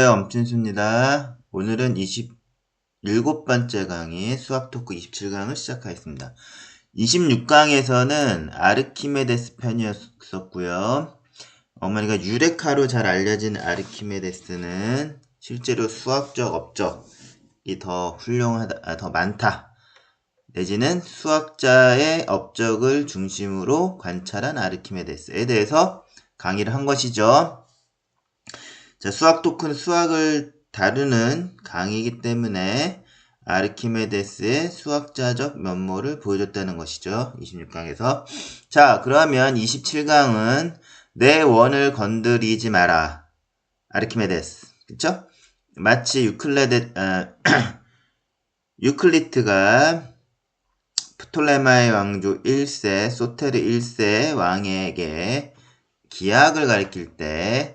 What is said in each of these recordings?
엄진수입니다. 오늘은 27번째 강의 수학 토크 27강을 시작하겠습니다. 26강에서는 아르키메데스 편이었었고요. 어머니가 유레카로 잘 알려진 아르키메데스는 실제로 수학적 업적이 더 훌륭하다, 더 많다. 내지는 수학자의 업적을 중심으로 관찰한 아르키메데스에 대해서 강의를 한 것이죠. 자, 수학 토크는 수학을 다루는 강의이기 때문에 아르키메데스의 수학자적 면모를 보여줬다는 것이죠. 26강에서. 자, 그러면 27강은 내 원을 건드리지 마라. 아르키메데스. 그쵸? 마치 유클리트가 프톨레마이 왕조 1세, 소테르 1세 왕에게 기하학을 가리킬 때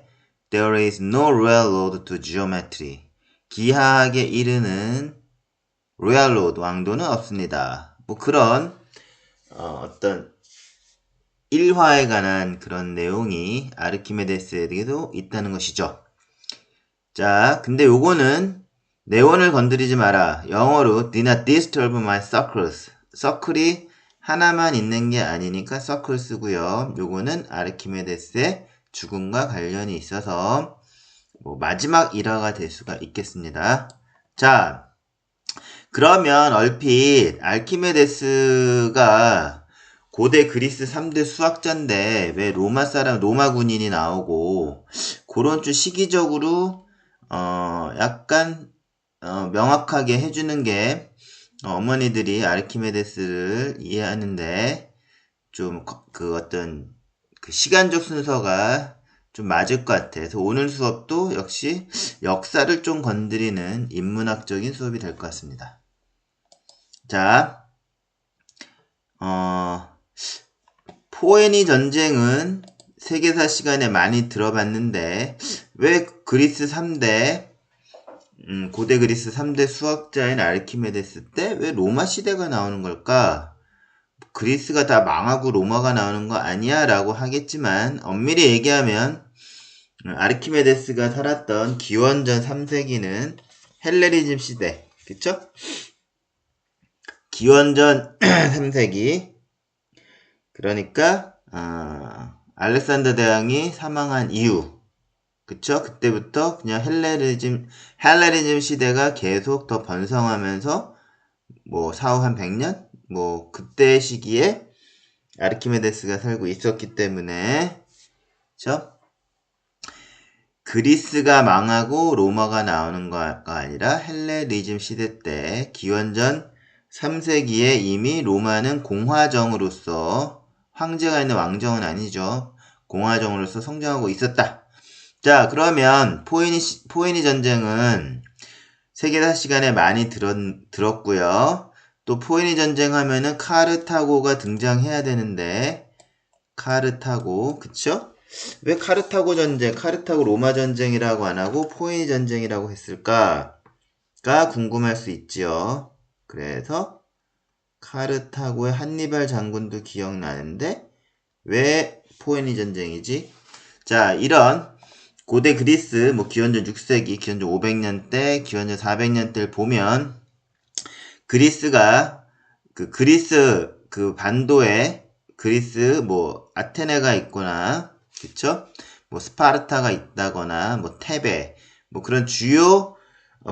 There is no railroad to geometry. 기하학에 이르는 railroad, 왕도는 없습니다. 뭐 그런 어떤 일화에 관한 그런 내용이 아르키메데스에게도 있다는 것이죠. 자, 근데 요거는 내 원을 건드리지 마라. 영어로 Do not disturb my circles. 서클이 하나만 있는 게 아니니까 서클 쓰고요. 요거는 아르키메데스의 죽음과 관련이 있어서 뭐 마지막 일화가 될 수가 있겠습니다. 자, 그러면 얼핏 아르키메데스가 고대 그리스 3대 수학자인데 왜 로마 군인이 나오고 그런 좀 시기적으로 약간 명확하게 해주는 게 어머니들이 아르키메데스를 이해하는데 좀 그 어떤 그 시간적 순서가 좀 맞을 것 같아요. 그래서 오늘 수업도 역시 역사를 좀 건드리는 인문학적인 수업이 될 것 같습니다. 자, 포에니 전쟁은 세계사 시간에 많이 들어봤는데 왜 그리스 3대 고대 그리스 3대 수학자인 아르키메데스 때 왜 로마 시대가 나오는 걸까? 그리스가 다 망하고 로마가 나오는 거 아니야? 라고 하겠지만 엄밀히 얘기하면 아르키메데스가 살았던 기원전 3세기는 헬레니즘 시대, 그쵸? 기원전 3세기 그러니까 알렉산더 대왕이 사망한 이후, 그쵸? 그때부터 그냥 헬레니즘 시대가 계속 더 번성하면서 뭐 사후 한 100년? 뭐 그때 시기에 아르키메데스가 살고 있었기 때문에 그쵸? 그리스가 망하고 로마가 나오는 거가 아니라 헬레니즘 시대 때 기원전 3세기에 이미 로마는 공화정으로서 황제가 있는 왕정은 아니죠. 공화정으로서 성장하고 있었다. 자, 그러면 포에니 전쟁은 세계사 시간에 많이 들었고요. 또 포에니 전쟁 하면은 카르타고가 등장해야 되는데 카르타고, 그쵸? 왜 카르타고 로마 전쟁이라고 안 하고 포에니 전쟁이라고 했을까가 궁금할 수 있지요. 그래서 카르타고의 한니발 장군도 기억나는데 왜 포에니 전쟁이지? 자, 이런 고대 그리스 뭐 기원전 6세기, 기원전 500년대, 기원전 400년대를 보면 그리스가 그리스 반도에 그리스 뭐 아테네가 있거나 그쵸? 뭐 스파르타가 있다거나 뭐 테베 뭐 그런 주요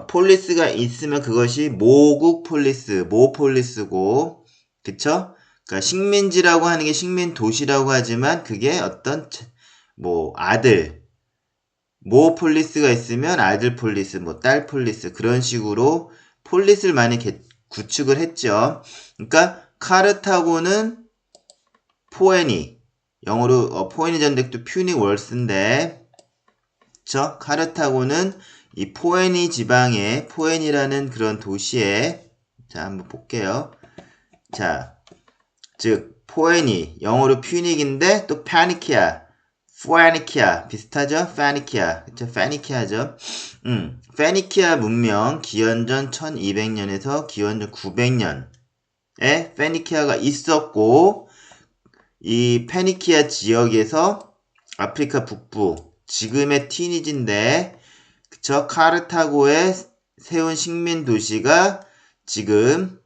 폴리스가 있으면 그것이 모국 폴리스, 모폴리스고 그쵸? 그러니까 식민지라고 하는 게 식민 도시라고 하지만 그게 어떤 뭐 아들 모폴리스가 있으면 아들 폴리스, 뭐 딸 폴리스 그런 식으로 폴리스를 많이 구축을 했죠. 그러니까 카르타고는 포에니, 영어로 포에니 전쟁도 퓨닉 월스인데, 그쵸? 카르타고는 이 포에니 지방에 포에니라는 그런 도시에 자 한번 볼게요. 자, 즉 포에니 영어로 퓨닉인데 또 파니키아, 페니키아 비슷하죠? 페니키아, 그쵸? 페니키아죠. 페니키아 문명 기원전 1200년에서 기원전 900년에 페니키아가 있었고 이 페니키아 지역에서 아프리카 북부 지금의 튀니지인데 그쵸? 카르타고에 세운 식민 도시가 지금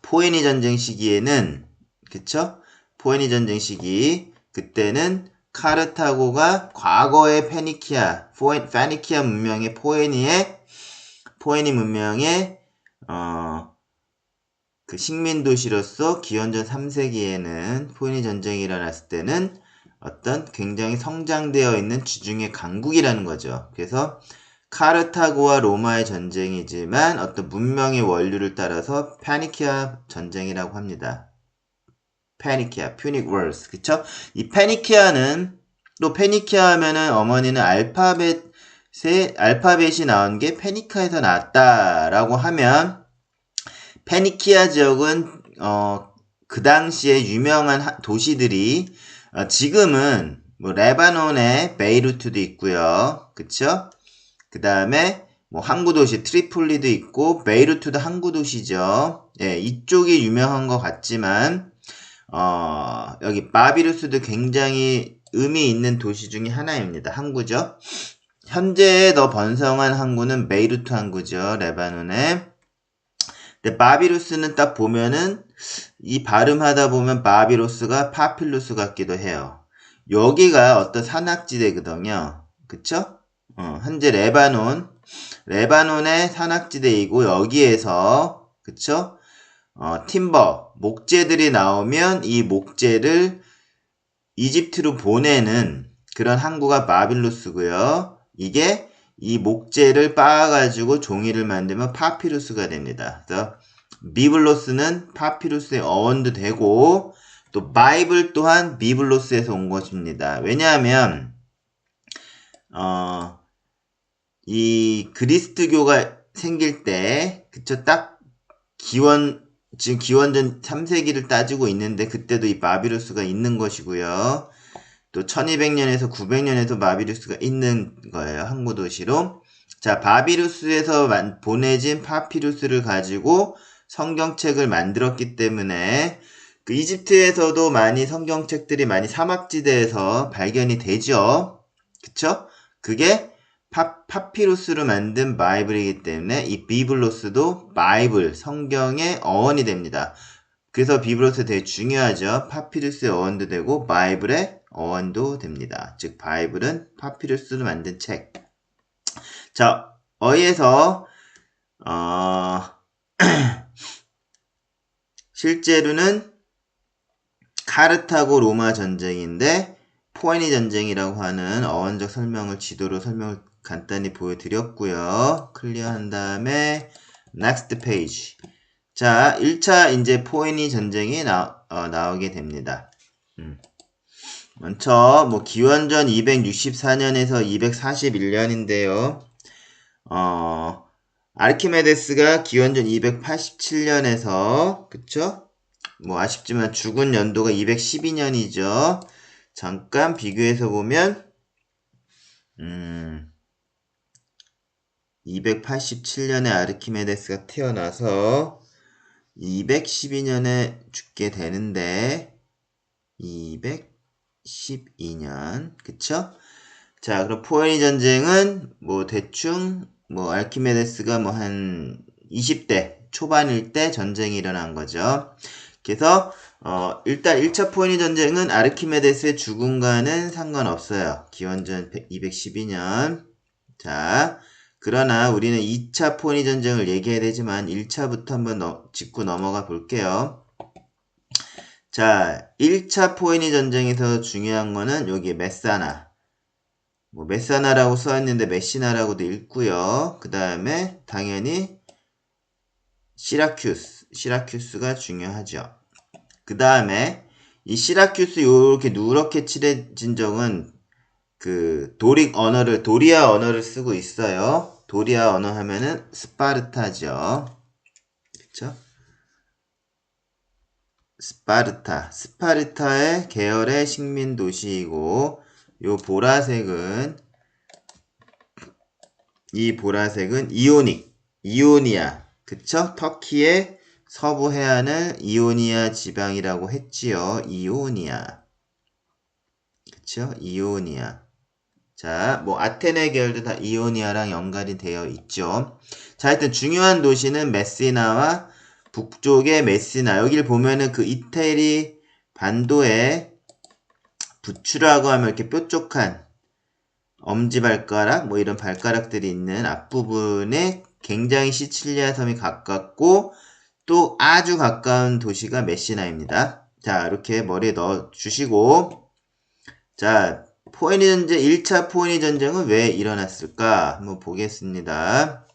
포에니 전쟁 시기에는, 그쵸? 포에니 전쟁 시기, 그때는 카르타고가 과거의 페니키아 문명의 포에니 문명의, 그 식민 도시로서 기원전 3세기에는 포에니 전쟁이 일어났을 때는 어떤 굉장히 성장되어 있는 주중의 강국이라는 거죠. 그래서 카르타고와 로마의 전쟁이지만 어떤 문명의 원류를 따라서 페니키아 전쟁이라고 합니다. 페니키아, 퓨닉 월스, 그쵸? 이 페니키아는 또 페니키아 하면은 어머니는 알파벳이 나온 게 페니카에서 나왔다라고 하면 페니키아 지역은 그 당시에 유명한 도시들이 지금은 뭐 레바논의 베이루트도 있고요. 그쵸? 그 다음에 뭐 항구 도시 트리폴리도 있고 베이루트도 항구 도시죠. 예, 이쪽이 유명한 것 같지만 여기 바비루스도 굉장히 의미 있는 도시 중에 하나입니다. 항구죠. 현재 더 번성한 항구는 베이루트 항구죠. 레바논에. 근데 바비루스는 딱 보면은 이 발음하다 보면 바비루스가 파필루스 같기도 해요. 여기가 어떤 산악지대거든요. 그쵸? 현재 레바논의 산악지대이고 여기에서 그쵸? 팀버, 목재들이 나오면 이 목재를 이집트로 보내는 그런 항구가 바빌루스고요. 이게 이 목재를 빻아가지고 종이를 만들면 파피루스가 됩니다. 그래서 비블로스는 파피루스의 어원도 되고 또 바이블 또한 비블로스에서 온 것입니다. 왜냐하면 이 그리스도교가 생길 때 그쵸 딱 지금 기원전 3세기를 따지고 있는데 그때도 이 바비루스가 있는 것이고요. 또 1200년에서 900년에도 바비루스가 있는 거예요. 항구 도시로. 자, 바비루스에서 보내진 파피루스를 가지고 성경책을 만들었기 때문에 그 이집트에서도 많이 성경책들이 많이 사막지대에서 발견이 되죠. 그쵸? 그게 파피루스로 만든 바이블이기 때문에 이 비블로스도 바이블, 성경의 어원이 됩니다. 그래서 비블로스 되게 중요하죠. 파피루스의 어원도 되고 바이블의 어원도 됩니다. 즉 바이블은 파피루스로 만든 책. 자, 어휘에서 실제로는 카르타고 로마 전쟁인데 포에니 전쟁이라고 하는 어원적 지도로 설명을 간단히 보여드렸고요. 클리어한 다음에 next page. 자, 1차 이제 포에니 전쟁이 나오게 됩니다. 먼저 뭐 기원전 264년에서 241년인데요. 아르키메데스가 기원전 287년에서 그쵸? 뭐 아쉽지만 죽은 연도가 212년이죠. 잠깐 비교해서 보면 287년에 아르키메데스가 태어나서 212년에 죽게 되는데 212년 그쵸? 자 그럼 포에니 전쟁은 뭐 대충 뭐 아르키메데스가 뭐 한 20대 초반일 때 전쟁이 일어난 거죠. 그래서 일단 1차 포에니 전쟁은 아르키메데스의 죽음과는 상관없어요. 기원전 212년. 자, 그러나 우리는 2차 포에니 전쟁을 얘기해야 되지만 1차부터 한번 짚고 넘어가 볼게요. 자, 1차 포에니 전쟁에서 중요한 거는 여기 메사나. 뭐 메사나라고 써있는데 메시나라고도 읽고요. 그 다음에 당연히 시라큐스가 중요하죠. 그 다음에 이 시라큐스 요렇게 누렇게 칠해진 적은 그 도리아 언어를 쓰고 있어요. 도리아 언어 하면은 스파르타죠. 그쵸? 스파르타의 계열의 식민 도시이고 요 보라색은 이오니아 그쵸? 터키의 서부 해안을 이오니아 지방이라고 했지요. 이오니아 그쵸? 이오니아 자, 뭐 아테네 계열도 다 이오니아랑 연관이 되어 있죠. 자, 하여튼 중요한 도시는 메시나와 북쪽의 메시나. 여기를 보면은 그 이태리 반도에 부추라고 하면 이렇게 뾰족한 엄지발가락, 뭐 이런 발가락들이 있는 앞부분에 굉장히 시칠리아 섬이 가깝고 또 아주 가까운 도시가 메시나입니다. 자, 이렇게 머리에 넣어 주시고, 자, 포에니 전쟁, 1차 포에니 전쟁은 왜 일어났을까? 한번 보겠습니다.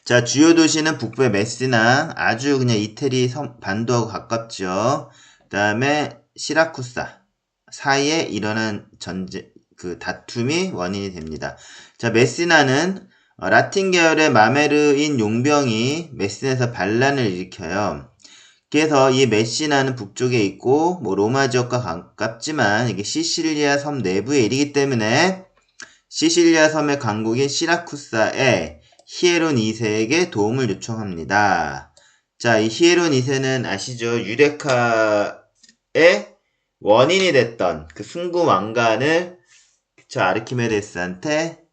자, 주요 도시는 북부의 메시나, 아주 그냥 이태리 반도하고 가깝죠. 그 다음에 시라쿠사 사이에 일어난 전쟁, 그 다툼이 원인이 됩니다. 자, 메시나는 라틴 계열의 마메르인 용병이 메시나에서 반란을 일으켜요. 그래서 이 메시나는 북쪽에 있고 뭐 로마 지역과 가깝지만 이게 시실리아 섬 내부에 이르기 때문에 시실리아 섬의 강국인 시라쿠사에 히에론 2세에게 도움을 요청합니다. 자, 이 히에론 2세는 아시죠? 유레카의 원인이 됐던 그 승구 왕관을 아르키메데스한테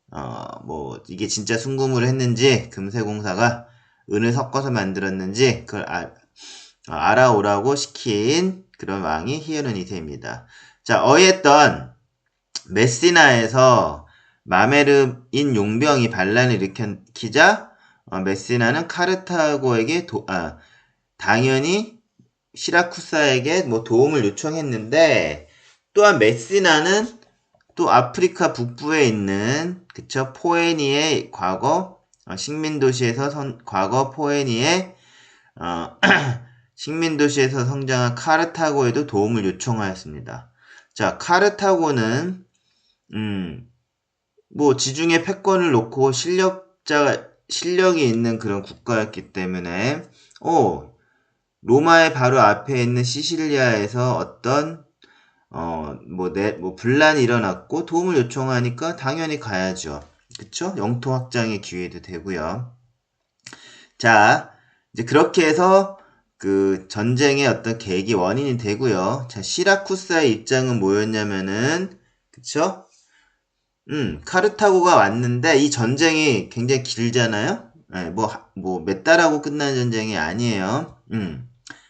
뭐 이게 진짜 순금으로 했는지 금세공사가 은을 섞어서 만들었는지 그걸 알아오라고 시킨 그런 왕이 히에론 2세입니다. 자, 어이했던 메시나에서 마메르인 용병이 반란을 일으키자 메시나는 카르타고에게 당연히 시라쿠사에게 뭐 도움을 요청했는데 또한 메시나는 또 아프리카 북부에 있는 그쵸 포에니의 과거 식민도시에서 과거 포에니의 식민도시에서 성장한 카르타고에도 도움을 요청하였습니다. 자, 카르타고는 뭐 지중해 패권을 놓고 실력이 있는 그런 국가였기 때문에 로마의 바로 앞에 있는 시실리아에서 어떤 뭐 분란이 일어났고 도움을 요청하니까 당연히 가야죠. 그쵸? 영토 확장의 기회도 되고요. 자, 이제 그렇게 해서 그 전쟁의 어떤 계기 원인이 되고요. 자, 시라쿠사의 입장은 뭐였냐면은 그쵸? 카르타고가 왔는데 이 전쟁이 굉장히 길잖아요. 네, 뭐 몇 달하고 끝난 전쟁이 아니에요.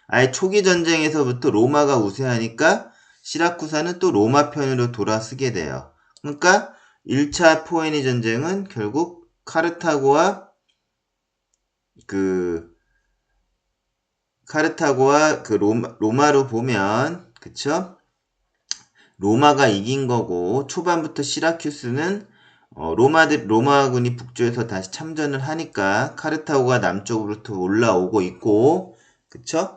아예 초기 전쟁에서부터 로마가 우세하니까 시라쿠사는 또 로마 편으로 돌아서게 돼요. 그러니까 1차 포에니 전쟁은 결국 카르타고와 그 로마로 보면 그쵸? 로마가 이긴 거고 초반부터 시라큐스는 로마군이 북쪽에서 다시 참전을 하니까 카르타고가 남쪽으로부터 올라오고 있고 그쵸?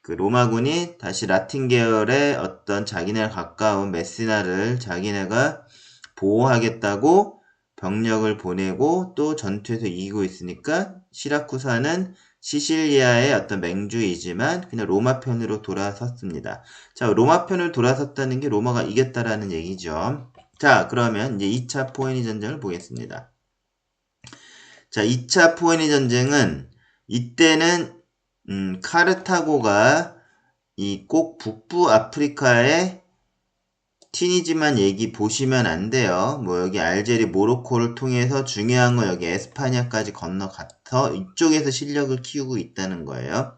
그 로마군이 다시 라틴 계열의 어떤 자기네가 가까운 메시나를 자기네가 보호하겠다고 병력을 보내고 또 전투에서 이기고 있으니까 시라쿠사는 시실리아의 어떤 맹주이지만 그냥 로마 편으로 돌아섰습니다. 자, 로마 편으로 돌아섰다는 게 로마가 이겼다라는 얘기죠. 자, 그러면 이제 2차 포에니 전쟁을 보겠습니다. 자, 2차 포에니 전쟁은 이때는 카르타고가 이 꼭 북부 아프리카의 티니지만 얘기 보시면 안 돼요. 뭐 여기 알제리, 모로코를 통해서 중요한 건 여기 에스파냐까지 건너가서 이쪽에서 실력을 키우고 있다는 거예요.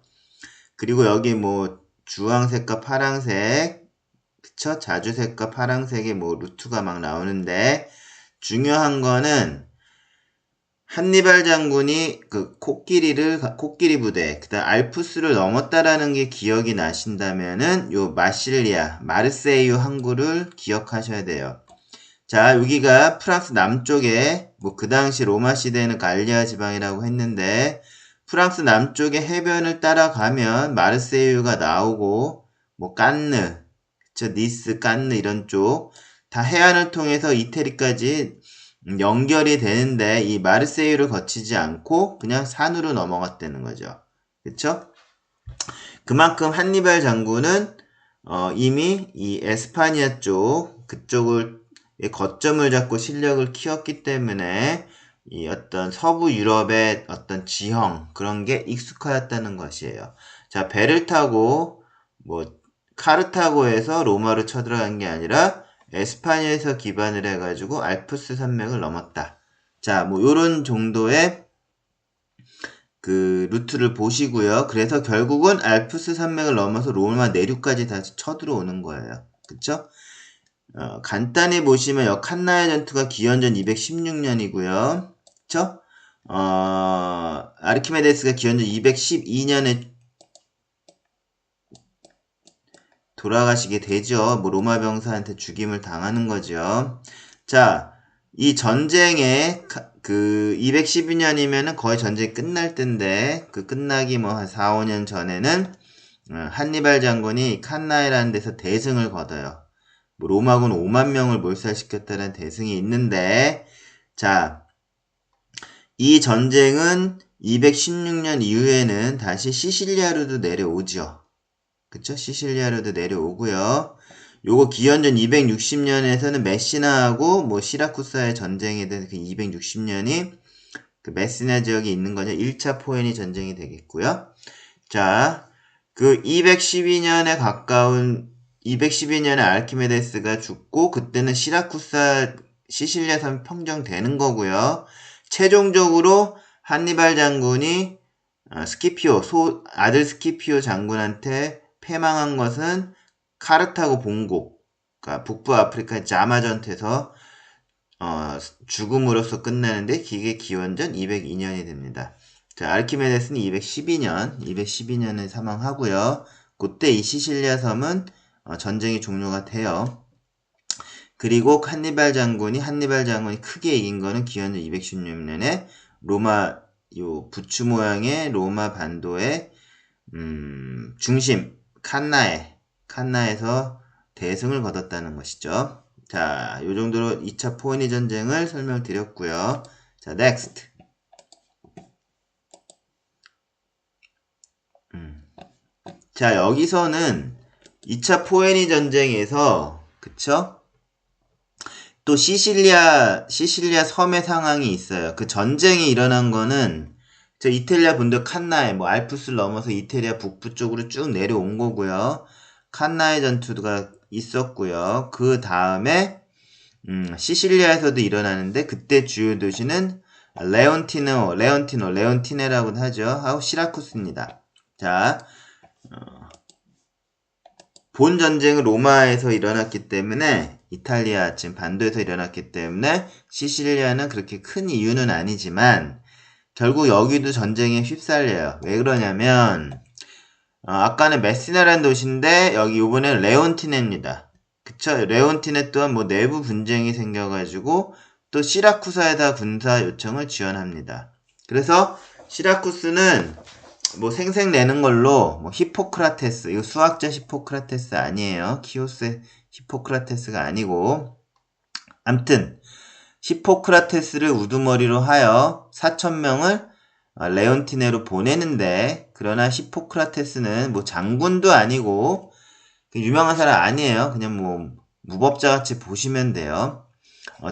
그리고 여기 뭐 주황색과 파랑색, 그쵸? 자주색과 파랑색의 뭐 루트가 막 나오는데 중요한 거는 한니발 장군이 그 코끼리 부대, 그다음 알프스를 넘었다라는 게 기억이 나신다면은 요 마르세유 항구를 기억하셔야 돼요. 자, 여기가 프랑스 남쪽에 뭐 그 당시 로마 시대에는 갈리아 지방이라고 했는데 프랑스 남쪽의 해변을 따라가면 마르세유가 나오고 뭐 깐느, 그쵸? 니스, 깐느 이런 쪽 다 해안을 통해서 이태리까지 연결이 되는데 이 마르세유를 거치지 않고 그냥 산으로 넘어갔다는 거죠. 그쵸? 그만큼 한니발 장군은 이미 이 에스파니아 쪽 그쪽을 거점을 잡고 실력을 키웠기 때문에 이 어떤 서부 유럽의 어떤 지형 그런 게 익숙하였다는 것이에요. 자, 배를 타고 뭐 카르타고에서 로마로 쳐들어간 게 아니라 에스파냐에서 기반을 해가지고 알프스 산맥을 넘었다. 자, 뭐 요런 정도의 그 루트를 보시고요. 그래서 결국은 알프스 산맥을 넘어서 로마 내륙까지 다시 쳐들어오는 거예요. 그쵸? 간단히 보시면 여 칸나의 전투가 기원전 216년이고요. 그쵸? 아르키메데스가 기원전 212년에 돌아가시게 되죠. 뭐 로마 병사한테 죽임을 당하는 거죠. 자, 이 전쟁에 그 212년이면은 거의 전쟁이 끝날 때인데 그 끝나기 뭐 한 4, 5년 전에는 한니발 장군이 칸나에라는 데서 대승을 거둬요. 뭐 로마군 5만 명을 몰살시켰다는 대승이 있는데 자, 이 전쟁은 216년 이후에는 다시 시실리아로도 내려오죠. 그쵸? 시실리아로도 내려오고요. 요거 기원전 260년에서는 메시나하고 뭐 시라쿠사의 전쟁에 대한 그 260년이 그 메시나 지역에 있는 거죠. 1차 포에니 전쟁이 되겠고요. 자, 그 212년에 가까운 212년에 알키메데스가 죽고 그때는 시라쿠사 시실리아 섬이 평정되는 거고요. 최종적으로 한니발 장군이 스키피오 아들 스키피오 장군한테 패망한 것은 카르타고 본국, 그러니까 북부 아프리카 자마 전투에서 죽음으로써 끝나는데 이게 기원전 202년이 됩니다. 자, 알키메데스는 212년에 사망하고요. 그때 이 시실리아 섬은 전쟁이 종료가 돼요. 그리고 한니발 장군이 크게 이긴 거는 기원전 216년에 로마 요 부추 모양의 로마 반도의 중심 칸나에서 대승을 거뒀다는 것이죠. 자, 요 정도로 2차 포에니 전쟁을 설명드렸고요. 자, next. 자, 여기서는 2차 포에니 전쟁에서 그쵸? 또 시실리아 섬의 상황이 있어요. 그 전쟁이 일어난 거는 저 이탈리아 본토 칸나에 뭐 알프스를 넘어서 이탈리아 북부 쪽으로 쭉 내려온 거고요. 칸나의 전투가 있었고요. 그 다음에 시실리아에서도 일어나는데 그때 주요 도시는 레온티네라고 하죠. 하고 시라쿠스입니다. 자, 본 전쟁은 로마에서 일어났기 때문에 이탈리아 지금 반도에서 일어났기 때문에 시실리아는 그렇게 큰 이유는 아니지만 결국 여기도 전쟁에 휩쓸려요. 왜 그러냐면 아까는 메시나라는 도시인데 여기 이번에 레온티네입니다. 그쵸? 레온티네 또한 뭐 내부 분쟁이 생겨가지고 또 시라쿠사에다 군사 요청을 지원합니다. 그래서 시라쿠스는 뭐 생색 내는 걸로 뭐 히포크라테스, 이거 수학자 히포크라테스 아니에요. 키오스 히포크라테스가 아니고 암튼 히포크라테스를 우두머리로 하여 4,000명을 레온티네로 보내는데 그러나 히포크라테스는 뭐 장군도 아니고 유명한 사람 아니에요. 그냥 뭐 무법자 같이 보시면 돼요.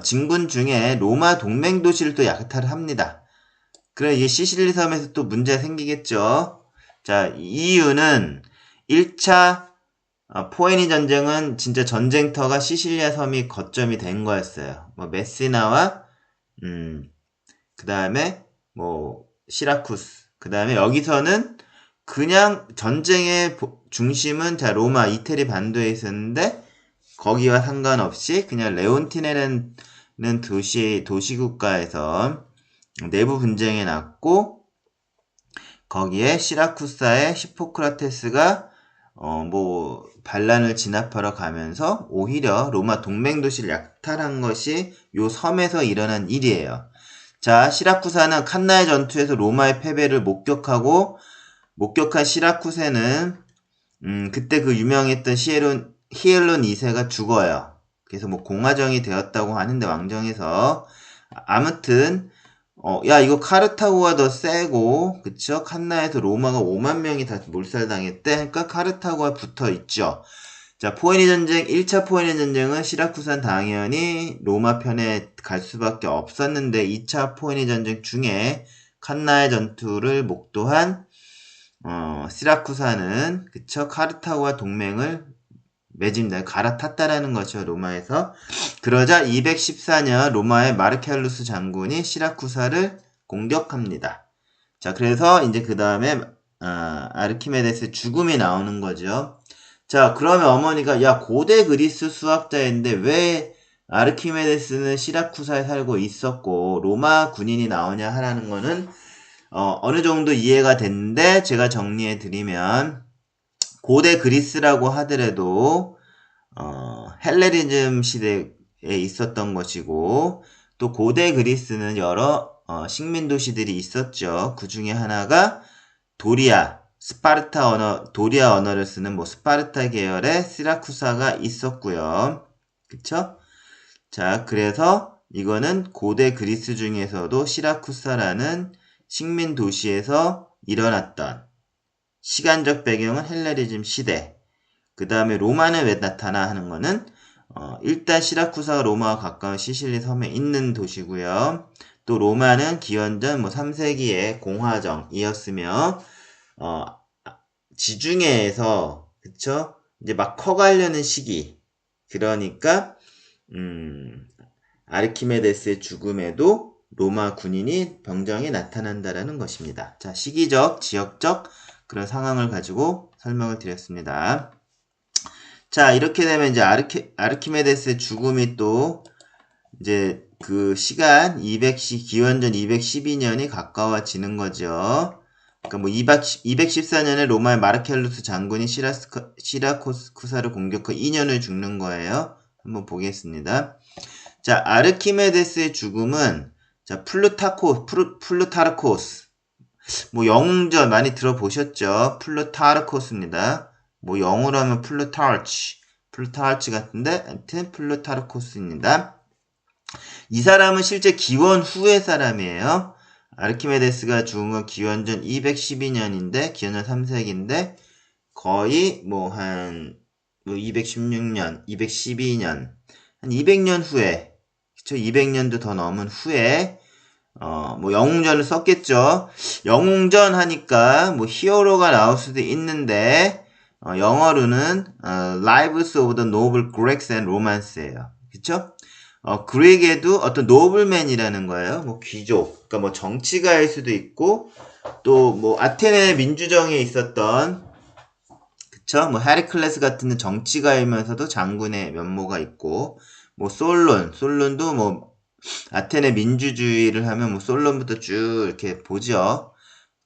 진군 중에 로마 동맹 도시를 또 약탈을 합니다. 그래 이게 시실리 섬에서 또 문제가 생기겠죠. 자, 이유는 1차 포에니 전쟁은 진짜 전쟁터가 시실리아 섬이 거점이 된 거였어요. 뭐 메시나와 그 다음에 뭐 시라쿠스, 그 다음에 여기서는 그냥 전쟁의 중심은 자 로마 이태리 반도에 있었는데 거기와 상관없이 그냥 레온티네라는 도시국가에서 내부 분쟁이 났고 거기에 시라쿠사의 히포크라테스가 뭐 반란을 진압하러 가면서 오히려 로마 동맹 도시를 약탈한 것이 요 섬에서 일어난 일이에요. 자, 시라쿠사는 칸나의 전투에서 로마의 패배를 목격한 시라쿠세는 그때 그 유명했던 히엘론 2세가 죽어요. 그래서 뭐 공화정이 되었다고 하는데 왕정에서 아무튼 야 이거 카르타고가 더 세고 그쵸? 칸나에서 로마가 5만 명이 다 몰살당했대. 그러니까 카르타고가 붙어있죠. 자, 포에니 전쟁 1차 포에니 전쟁은 시라쿠사는 당연히 로마 편에 갈 수밖에 없었는데 2차 포에니 전쟁 중에 칸나의 전투를 목도한 시라쿠사는 그쵸? 카르타고와 동맹을 매집니다. 갈아탔다라는 것이죠. 로마에서. 그러자 214년 로마의 마르켈루스 장군이 시라쿠사를 공격합니다. 자, 그래서 이제 그 다음에 아르키메데스의 죽음이 나오는 거죠. 자, 그러면 어머니가 야, 고대 그리스 수학자인데 왜 아르키메데스는 시라쿠사에 살고 있었고 로마 군인이 나오냐 하라는 거는 어느 정도 이해가 됐는데 제가 정리해 드리면 고대 그리스라고 하더라도 헬레니즘 시대에 있었던 것이고 또 고대 그리스는 여러 식민 도시들이 있었죠. 그 중에 하나가 도리아, 스파르타 언어, 도리아 언어를 쓰는 뭐 스파르타 계열의 시라쿠사가 있었고요. 그쵸? 자, 그래서 이거는 고대 그리스 중에서도 시라쿠사라는 식민 도시에서 일어났던 시간적 배경은 헬레니즘 시대. 그 다음에 로마는 왜 나타나 하는 거는 일단 시라쿠사가 로마와 가까운 시실리 섬에 있는 도시고요. 또 로마는 기원전 뭐 3세기의 공화정이었으며 지중해에서 그쵸? 이제 막 커가려는 시기. 그러니까 아르키메데스의 죽음에도 로마 군인이 병정에 나타난다라는 것입니다. 자, 시기적, 지역적 그런 상황을 가지고 설명을 드렸습니다. 자, 이렇게 되면 이제 아르키메데스의 죽음이 또 이제 그 시간 기원전 212년이 가까워지는 거죠. 그러니까 뭐 214년에 로마의 마르켈루스 장군이 시라쿠사를 공격해 2년 후에 죽는 거예요. 한번 보겠습니다. 자, 아르키메데스의 죽음은 자, 플루타르코스 뭐 영웅전 많이 들어보셨죠? 플루타르코스입니다. 뭐 영어로 하면 플루타르치 같은데 아무튼 플루타르코스입니다. 이 사람은 실제 기원 후의 사람이에요. 아르키메데스가 죽은 건 기원전 212년인데 기원전 3세기인데 거의 뭐 한 216년, 212년 한 200년 후에 그쵸? 200년도 더 넘은 후에 뭐 영웅전을 썼겠죠. 영웅전 하니까 뭐 히어로가 나올 수도 있는데 영어로는 Lives of the Noble Greeks and Romans예요. 그쵸? 그에게도 어떤 노블맨이라는 거예요. 뭐 귀족, 그러니까 뭐 정치가일 수도 있고 또 뭐 아테네 민주정에 있었던 그쵸? 뭐 헤리클레스 같은 정치가이면서도 장군의 면모가 있고 뭐 솔론도 뭐 아테네 민주주의를 하면 뭐 솔론부터 쭉 이렇게 보죠.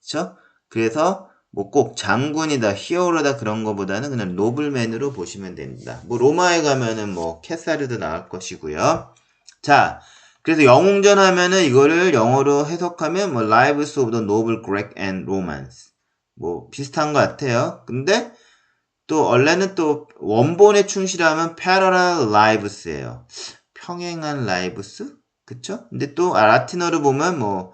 그쵸? 그래서 뭐 꼭 장군이다, 히어로다 그런 거보다는 그냥 노블맨으로 보시면 됩니다. 뭐 로마에 가면은 뭐 캐사르도 나올 것이고요. 자, 그래서 영웅전 하면은 이거를 영어로 해석하면 뭐 Lives of the Noble Greek and Romans 뭐 비슷한 것 같아요. 근데 또 원래는 또 원본에 충실하면 Parallel Lives예요. 평행한 라이브스? 그쵸? 근데 또 라틴어로 보면 뭐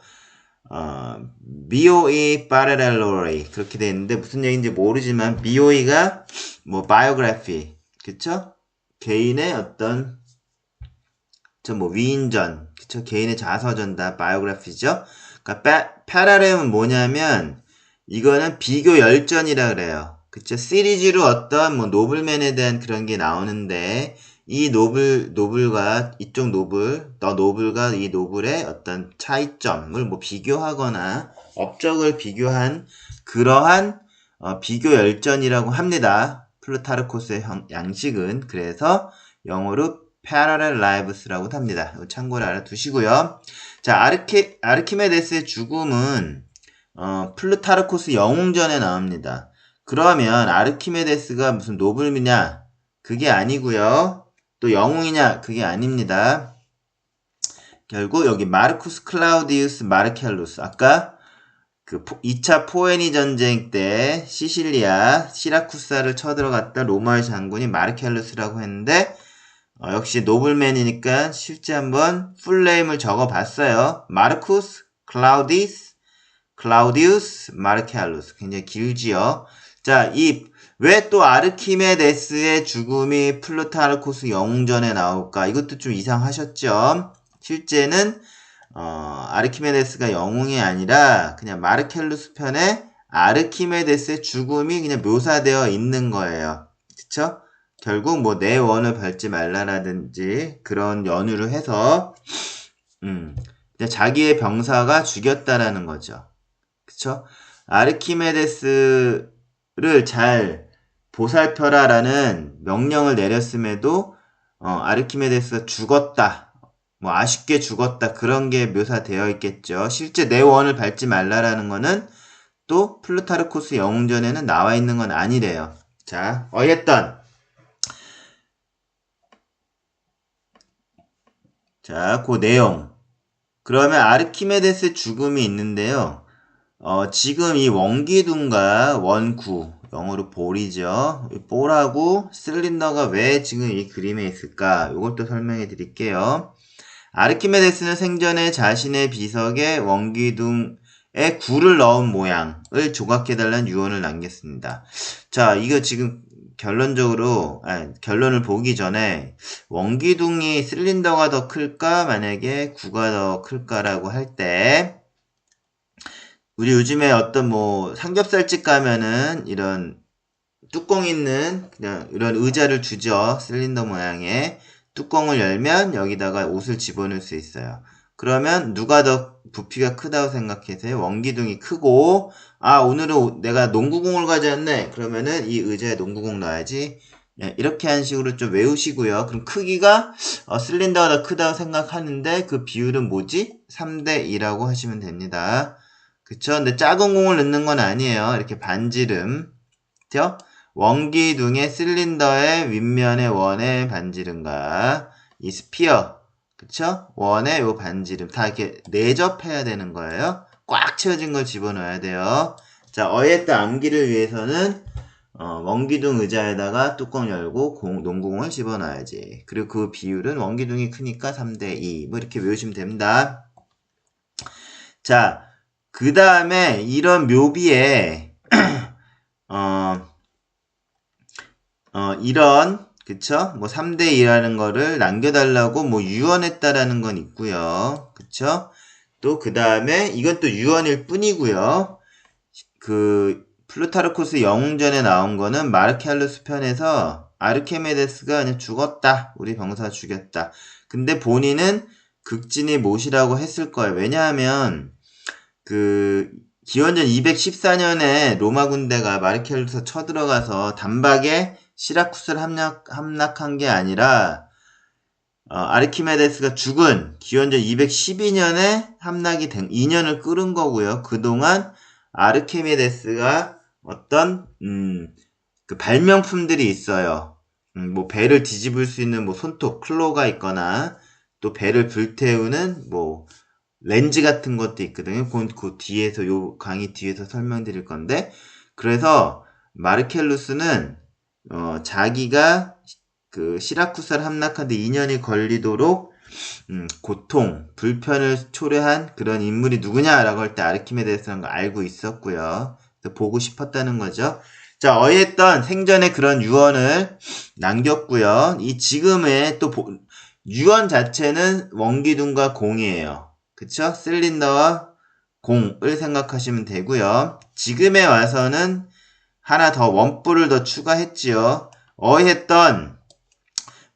BOE parallelly 그렇게 돼 있는데 무슨 얘기인지 모르지만 BOE가 뭐 biography 그쵸? 개인의 어떤 뭐 위인전 그쵸? 개인의 자서전다 biography죠. 그러니까 parallel은 뭐냐면 이거는 비교 열전이라 그래요. 그쵸? 시리즈로 어떤 뭐 노블맨에 대한 그런 게 나오는데 이 노블과 이쪽 노블과 이 노블의 어떤 차이점을 뭐 비교하거나 업적을 비교한 그러한 비교 열전이라고 합니다. 플루타르코스의 양식은 그래서 영어로 parallel lives라고 합니다. 참고로 알아두시고요. 자, 아르키메데스의 죽음은 플루타르코스 영웅전에 나옵니다. 그러면 아르키메데스가 무슨 노블이냐? 그게 아니고요. 또 영웅이냐? 그게 아닙니다. 결국 여기 마르쿠스 클라우디우스 마르켈루스 아까 그 2차 포에니 전쟁 때 시라쿠사를 쳐들어갔던 로마의 장군이 마르켈루스라고 했는데 역시 노블맨이니까 실제 한번 풀네임을 적어봤어요. 마르쿠스 클라우디우스 마르켈루스 굉장히 길지요. 자, 왜 또 아르키메데스의 죽음이 플루타르코스 영웅전에 나올까? 이것도 좀 이상하셨죠? 실제는 아르키메데스가 영웅이 아니라 그냥 마르켈루스 편에 아르키메데스의 죽음이 그냥 묘사되어 있는 거예요. 그쵸? 결국 뭐 내 원을 밟지 말라라든지 그런 연유를 해서 자기의 병사가 죽였다라는 거죠. 그쵸? 아르키메데스를 잘 보살펴라라는 명령을 내렸음에도 아르키메데스가 죽었다. 뭐 아쉽게 죽었다. 그런 게 묘사되어 있겠죠. 실제 내 원을 밟지 말라라는 거는 또 플루타르코스 영웅전에는 나와 있는 건 아니래요. 자, 어쨌든 자, 그 내용. 그러면 아르키메데스 죽음이 있는데요. 지금 이 원기둥과 원구, 영어로 볼이죠. 이 볼하고 실린더가 왜 지금 이 그림에 있을까? 이것도 설명해 드릴게요. 아르키메데스는 생전에 자신의 비석에 원기둥에 굴을 넣은 모양을 조각해달라는 유언을 남겼습니다. 자, 이거 지금 결론을 보기 전에 원기둥이 실린더가 더 클까? 만약에 구가 더 클까라고 할 때, 우리 요즘에 어떤 뭐 삼겹살집 가면은 이런 뚜껑 있는 그냥 이런 의자를 주죠. 실린더 모양의 뚜껑을 열면 여기다가 옷을 집어넣을 수 있어요. 그러면 누가 더 부피가 크다고 생각해서요? 원기둥이 크고, 오늘은 내가 농구공을 가져왔네. 그러면은 이 의자에 농구공 넣어야지. 이렇게 한 식으로 좀 외우시고요. 그럼 크기가 실린더가 더 크다고 생각하는데 그 비율은 뭐지? 3대 2라고 하시면 됩니다. 그쵸? 근데 작은 공을 넣는 건 아니에요. 이렇게 반지름. 그죠? 원기둥의 실린더의 윗면의 원의 반지름과 이 스피어. 그쵸? 원의 요 반지름. 다 이렇게 내접해야 되는 거예요. 꽉 채워진 걸 집어넣어야 돼요. 자, 어쨌든 암기를 위해서는 원기둥 의자에다가 뚜껑 열고 농구공을 집어넣어야지. 그리고 그 비율은 원기둥이 크니까 3대 2. 뭐 이렇게 외우시면 됩니다. 자, 그 다음에 이런 묘비에 이런 그쵸? 뭐 3대 2라는 거를 남겨달라고 뭐 유언했다라는 건 있고요. 그쵸? 또 그 다음에 이건 또 유언일 뿐이고요. 그 플루타르코스 영웅전에 나온 거는 마르켈루스 편에서 아르케메데스가 그냥 죽었다. 우리 병사 죽였다. 근데 본인은 극진히 못이라고 했을 거예요. 왜냐하면 그 기원전 214년에 로마 군대가 마르켈루스 쳐들어가서 단박에 시라쿠스를 함락한 게 아니라 아르키메데스가 죽은 기원전 212년에 함락이 된 2년을 끌은 거고요. 그동안 아르키메데스가 어떤 그 발명품들이 있어요. 뭐 배를 뒤집을 수 있는 뭐 손톱 클로가 있거나 또 배를 불태우는 뭐 렌즈 같은 것도 있거든요. 그 뒤에서 요 강의 뒤에서 설명드릴 건데, 그래서 마르켈루스는 자기가 그 시라쿠사를 함락한 데 2년이 걸리도록 고통, 불편을 초래한 그런 인물이 누구냐라고 할 때 아르키메데스라는 걸 알고 있었고요. 그래서 보고 싶었다는 거죠. 자, 어쨌든 생전에 그런 유언을 남겼고요. 이 지금의 또 유언 자체는 원기둥과 공이에요. 그쵸? 실린더와 공을 생각하시면 되고요. 지금에 와서는 하나 더 원뿔을 더 추가했지요. 어했던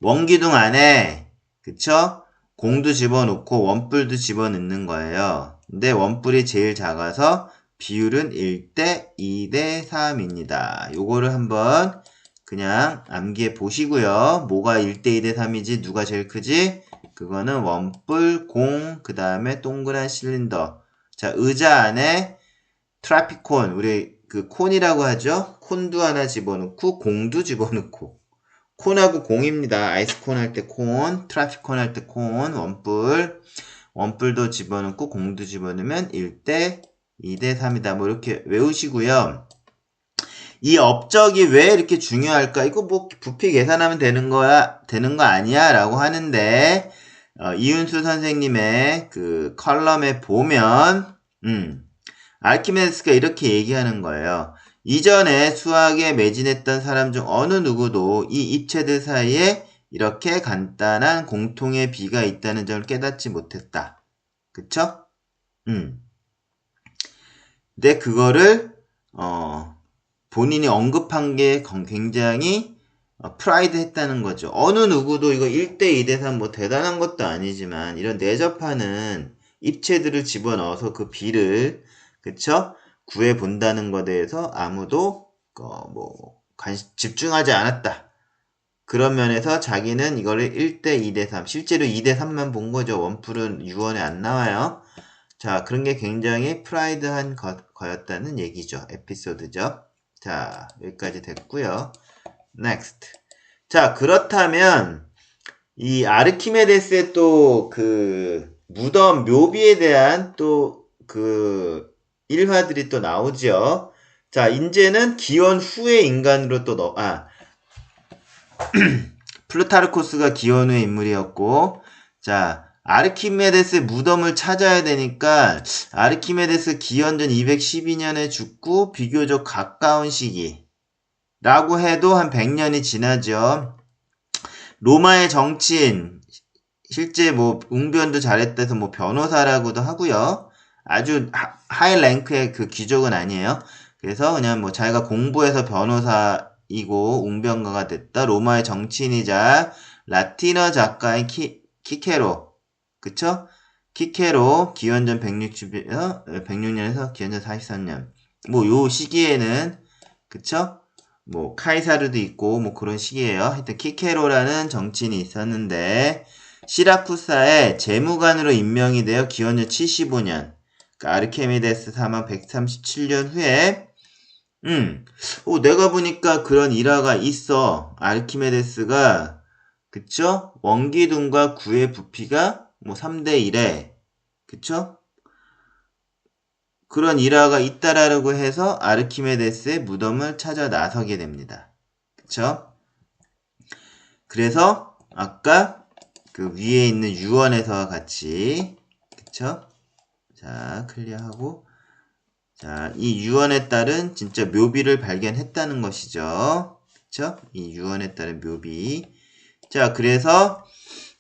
원기둥 안에 그쵸? 공도 집어넣고 원뿔도 집어넣는 거예요. 근데 원뿔이 제일 작아서 비율은 1대 2대 3입니다. 요거를 한번 그냥 암기해 보시고요. 뭐가 1대 2대 3이지? 누가 제일 크지? 그거는 원뿔, 공, 그 다음에 동그란 실린더. 자, 의자 안에 트라피콘, 우리 그 콘이라고 하죠? 콘도 하나 집어넣고, 공도 집어넣고. 콘하고 공입니다. 아이스콘 할 때 콘, 트라피콘 할 때 콘, 원뿔. 원뿔도 집어넣고, 공도 집어넣으면 1대 2대 3이다. 뭐 이렇게 외우시고요. 이 업적이 왜 이렇게 중요할까? 이거 뭐 부피 계산하면 되는 거 아니야? 라고 하는데, 이윤수 선생님의 그 컬럼에 보면, 아르키메데스가 이렇게 얘기하는 거예요. 이전에 수학에 매진했던 사람 중 어느 누구도 이 입체들 사이에 이렇게 간단한 공통의 비가 있다는 점을 깨닫지 못했다. 그쵸? 근데 그거를, 본인이 언급한 게 굉장히 프라이드 했다는 거죠. 어느 누구도 이거 1대 2대 3 뭐 대단한 것도 아니지만 이런 내접하는 입체들을 집어넣어서 그 비를 그쵸? 구해 본다는 것에 대해서 아무도 집중하지 않았다. 그런 면에서 자기는 이거를 1대 2대 3 실제로 2대 3만 본 거죠. 원풀은 유언에 안 나와요. 자, 그런 게 굉장히 프라이드한 거였다는 얘기죠. 에피소드죠. 자, 여기까지 됐고요. next. 자, 그렇다면 이 아르키메데스의 또 그 무덤 묘비에 대한 또 그 일화들이 또 나오죠. 자, 이제는 기원 후의 인간으로 또 플루타르코스가 기원 후의 인물이었고, 자, 아르키메데스의 무덤을 찾아야 되니까 아르키메데스 기원전 212년에 죽고 비교적 가까운 시기라고 해도 한 100년이 지나죠. 로마의 정치인, 실제 뭐 웅변도 잘했다 해서 뭐 변호사라고도 하고요. 아주 하이 랭크의 그 귀족은 아니에요. 그래서 그냥 뭐 자기가 공부해서 변호사이고 웅변가가 됐다. 로마의 정치인이자 라틴어 작가인 키케로, 그쵸? 키케로 기원전 106년에서 기원전 43년. 뭐 요 시기에는 그쵸? 뭐 카이사르도 있고 뭐 그런 시기예요. 하여튼 키케로라는 정치인이 있었는데 시라쿠사의 재무관으로 임명이 되어 기원전 75년 그러니까 아르키메데스 사망 137년 후에 내가 보니까 그런 일화가 있어. 아르키메데스가 그쵸? 원기둥과 구의 부피가 뭐 3대 1에 그쵸? 그런 일화가 있다라고 해서 아르키메데스의 무덤을 찾아 나서게 됩니다. 그쵸? 그래서 아까 그 위에 있는 유언에서와 같이 그쵸? 자, 클리어하고 자, 이 유언에 따른 진짜 묘비를 발견했다는 것이죠. 그쵸? 이 유언에 따른 묘비. 자, 그래서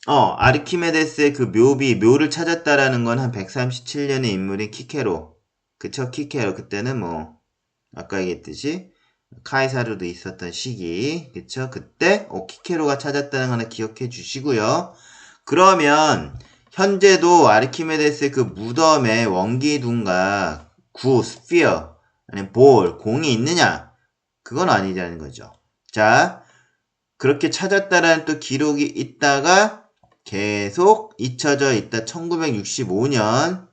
아르키메데스의 그 묘를 찾았다라는 건 한 137년의 인물인 키케로. 그쵸? 키케로. 그때는 뭐 아까 얘기했듯이 카이사르도 있었던 시기. 그쵸? 그때 키케로가 찾았다는 거 하나 기억해 주시고요. 그러면 현재도 아르키메데스의 그 무덤에 원기둥과 스피어, 아니면 공이 있느냐? 그건 아니라는 거죠. 자, 그렇게 찾았다라는 또 기록이 있다가 계속 잊혀져 있다. 1965년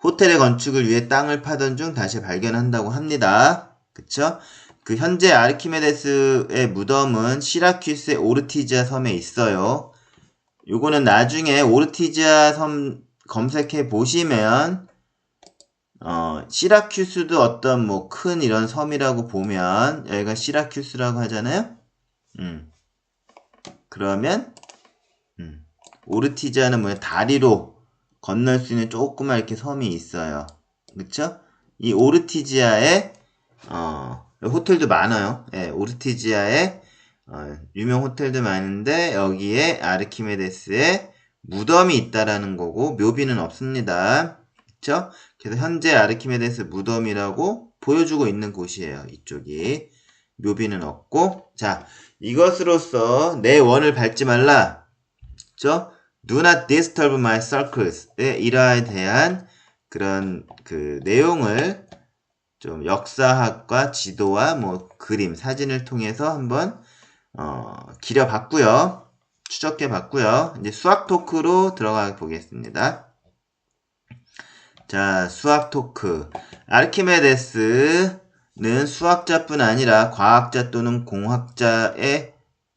호텔의 건축을 위해 땅을 파던 중 다시 발견한다고 합니다. 그쵸? 그 현재 아르키메데스의 무덤은 시라큐스의 오르티지아 섬에 있어요. 요거는 나중에 오르티지아 섬 검색해 보시면 시라큐스도 어떤 뭐 큰 이런 섬이라고 보면 여기가 시라큐스라고 하잖아요. 그러면 오르티지아는 뭐냐 다리로 건널 수 있는 조그만 이렇게 섬이 있어요. 그쵸? 이 오르티지아에 호텔도 많아요. 예, 오르티지아에 유명 호텔도 많은데 여기에 아르키메데스의 무덤이 있다라는 거고 묘비는 없습니다. 그쵸? 그래서 현재 아르키메데스 무덤이라고 보여주고 있는 곳이에요. 이쪽이. 묘비는 없고 자 이것으로써 내 원을 밟지 말라. 그쵸? Do not disturb my circles의 일화에 대한 그런 그 내용을 좀 역사학과 지도와 뭐 그림, 사진을 통해서 한번 기려봤고요. 추적해봤고요. 이제 수학 토크로 들어가 보겠습니다. 자, 수학 토크. 아르키메데스는 수학자뿐 아니라 과학자 또는 공학자의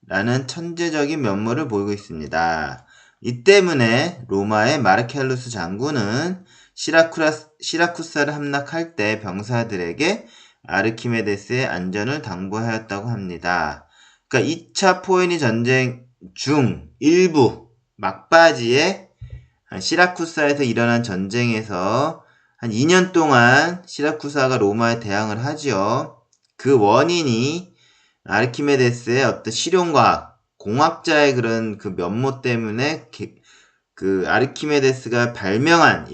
라는 천재적인 면모를 보이고 있습니다. 이 때문에 로마의 마르켈루스 장군은 시라쿠사를 함락할 때 병사들에게 아르키메데스의 안전을 당부하였다고 합니다. 그러니까 2차 포에니 전쟁 중 일부 막바지에 시라쿠사에서 일어난 전쟁에서 한 2년 동안 시라쿠사가 로마에 대항을 하지요. 그 원인이 아르키메데스의 어떤 실용과학, 공학자의 그런 그 면모 때문에 그 아르키메데스가 발명한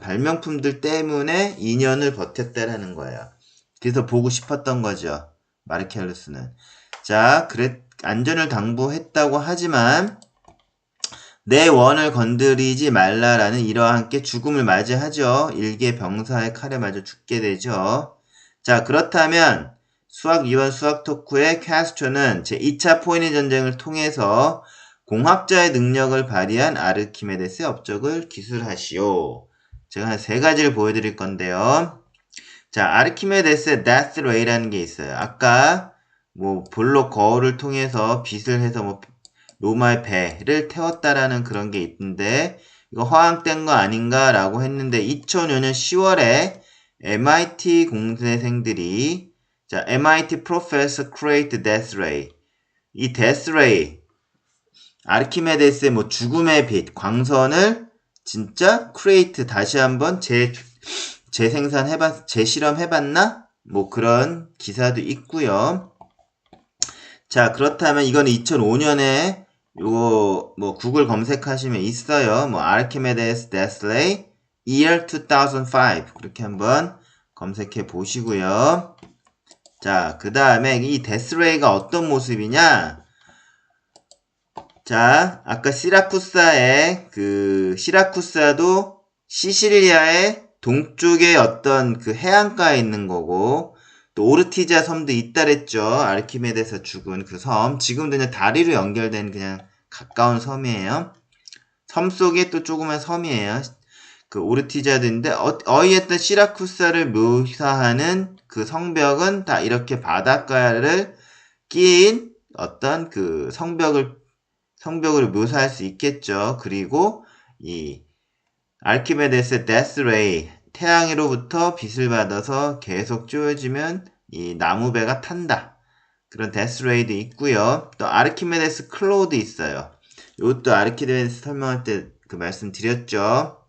발명품들 때문에 2년을 버텼다라는 거예요. 그래서 보고 싶었던 거죠. 마르켈루스는. 자, 안전을 당부했다고 하지만 내 원을 건드리지 말라라는 이러한 함께 죽음을 맞이하죠. 일개 병사의 칼에 맞아 죽게 되죠. 자, 그렇다면 수학 2번 수학 토크의 카스트로는 제2차 포에니 전쟁을 통해서 공학자의 능력을 발휘한 아르키메데스의 업적을 기술하시오. 제가 한 3가지를 보여드릴 건데요. 자, 아르키메데스의 데스 레이라는 게 있어요. 아까 뭐 볼록 거울을 통해서 빛을 해서 뭐 로마의 배를 태웠다라는 그런 게 있는데 이거 허황된 거 아닌가라고 했는데 2005년 10월에 MIT 공대생들이 자, MIT Professor Create Death Ray 이 Death Ray 아르키메데스의 뭐 죽음의 빛 광선을 진짜 create 다시 한번 재실험해봤나? 뭐 그런 기사도 있고요. 자, 그렇다면 이건 2005년에 요거 뭐 구글 검색하시면 있어요. 뭐 아르키메데스 데스 레이 year 2005 그렇게 한번 검색해 보시고요. 자, 그 다음에 이 데스 레이가 어떤 모습이냐? 자, 아까 시라쿠사도 시시리아의 동쪽에 어떤 그 해안가에 있는 거고, 또 오르티자 섬도 있다랬죠. 아르키메데스 죽은 그 섬. 지금도 그냥 다리로 연결된 그냥 가까운 섬이에요. 섬 속에 또 조그만 섬이에요. 그 오르티자도 있는데, 어이했던 시라쿠사를 묘사하는 그 성벽은 다 이렇게 바닷가를 끼인 어떤 그 성벽을 묘사할 수 있겠죠. 그리고 이 아르키메데스의 데스 레이 태양으로부터 빛을 받아서 계속 쪼여지면 이 나무배가 탄다. 그런 데스 레이도 있고요. 또 아르키메데스 클로우도 있어요. 이것도 아르키메데스 설명할 때 그 말씀 드렸죠.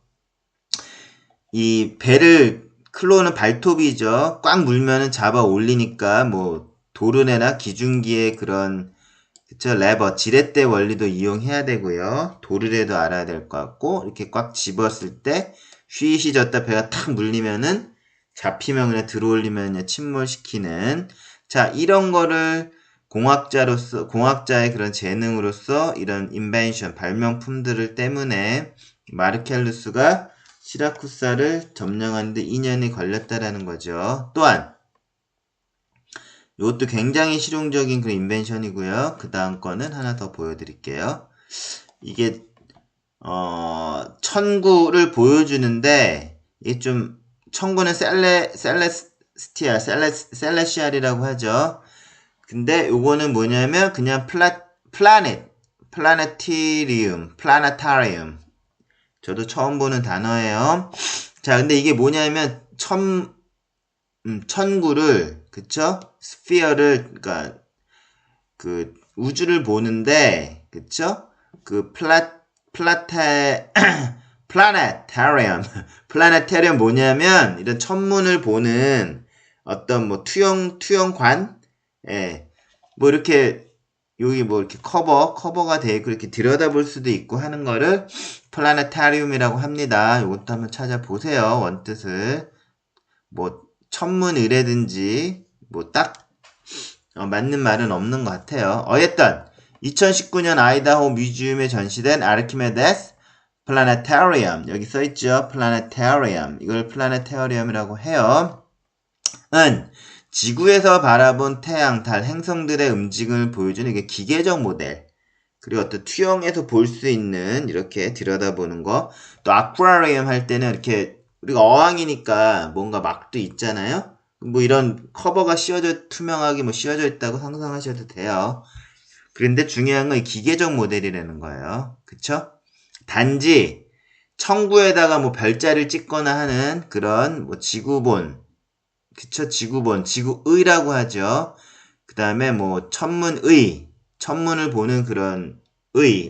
이 배를 클로우는 발톱이죠. 꽉 물면은 잡아 올리니까 뭐 도르네나 기중기의 그런 그쵸 레버 지렛대 원리도 이용해야 되고요. 도르래도 알아야 될 것 같고 이렇게 꽉 집었을 때 쉬쉬졌다 배가 탁 물리면은 잡히면 그냥 들어올리면 그냥 침몰시키는 자 이런 거를 공학자의 그런 재능으로서 이런 인벤션 발명품들을 때문에 마르켈루스가 시라쿠사를 점령하는데 2년이 걸렸다라는 거죠. 또한 이것도 굉장히 실용적인 그 인벤션이고요. 그 다음 거는 하나 더 보여드릴게요. 이게 천구를 보여주는데 이게 좀 천구는 셀레시알이라고 하죠. 근데 요거는 뭐냐면 그냥 플라네타리움 저도 처음 보는 단어예요. 자, 근데 이게 뭐냐면 천구를 그쵸? 스피어를 그러니까 그 우주를 보는데 그쵸? 그 플라네타리움 뭐냐면 이런 천문을 보는 어떤 뭐 투영관 예. 뭐 이렇게 여기 뭐 이렇게 커버가 돼 있고 이렇게 들여다볼 수도 있고 하는 거를 플라네타리움이라고 합니다. 이것도 한번 찾아보세요. 원뜻을 뭐 천문의라든지 뭐 딱 맞는 말은 없는 것 같아요. 어쨌든 2019년 아이다호 뮤지엄에 전시된 아르키메데스 플라네타리움 여기 써있죠. 플라네타리움 이걸 플라네타리움이라고 해요. 은 지구에서 바라본 태양, 달, 행성들의 움직임을 보여주는 이게 기계적 모델 그리고 어떤 투영에서 볼 수 있는 이렇게 들여다보는 거 또 아쿠아리움 할 때는 이렇게 우리가 어항이니까 뭔가 막도 있잖아요. 뭐 이런 커버가 투명하게 뭐 씌워져 있다고 상상하셔도 돼요. 그런데 중요한 건 기계적 모델이라는 거예요. 그쵸? 단지 천구에다가 뭐 별자리를 찍거나 하는 그런 뭐 지구본, 그쵸? 지구의라고 하죠. 그 다음에 뭐 천문을 보는 그런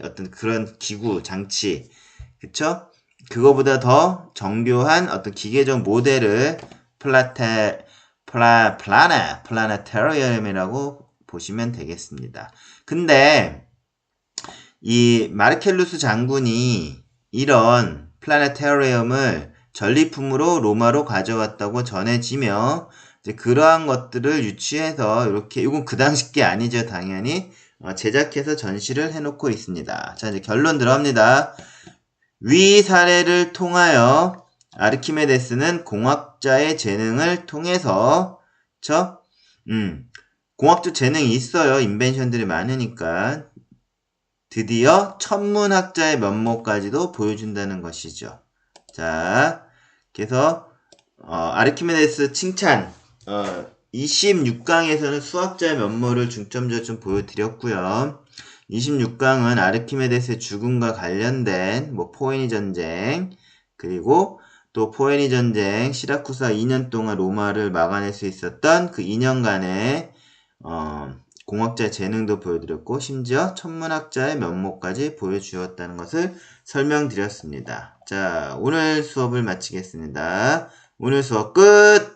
어떤 그런 기구, 장치, 그쵸? 그거보다 더 정교한 어떤 기계적 모델을 플라네타리움이라고 보시면 되겠습니다. 근데 이 마르켈루스 장군이 이런 플라네타리움을 전리품으로 로마로 가져왔다고 전해지며 이제 그러한 것들을 유추해서 이렇게, 이건 그 당시 게 아니죠, 당연히. 제작해서 전시를 해놓고 있습니다. 자, 이제 결론 들어갑니다. 위 사례를 통하여 아르키메데스는 공학자의 재능을 통해서, 공학적 재능이 있어요. 인벤션들이 많으니까. 드디어 천문학자의 면모까지도 보여준다는 것이죠. 자, 그래서 아르키메데스 칭찬 26강에서는 수학자의 면모를 중점적으로 좀 보여드렸고요. 26강은 아르키메데스의 죽음과 관련된 뭐 포에니 전쟁, 그리고 또 포에니 전쟁, 시라쿠사 2년 동안 로마를 막아낼 수 있었던 그 2년간의 공학자의 재능도 보여드렸고, 심지어 천문학자의 면모까지 보여주었다는 것을 설명드렸습니다. 자, 오늘 수업을 마치겠습니다. 오늘 수업 끝!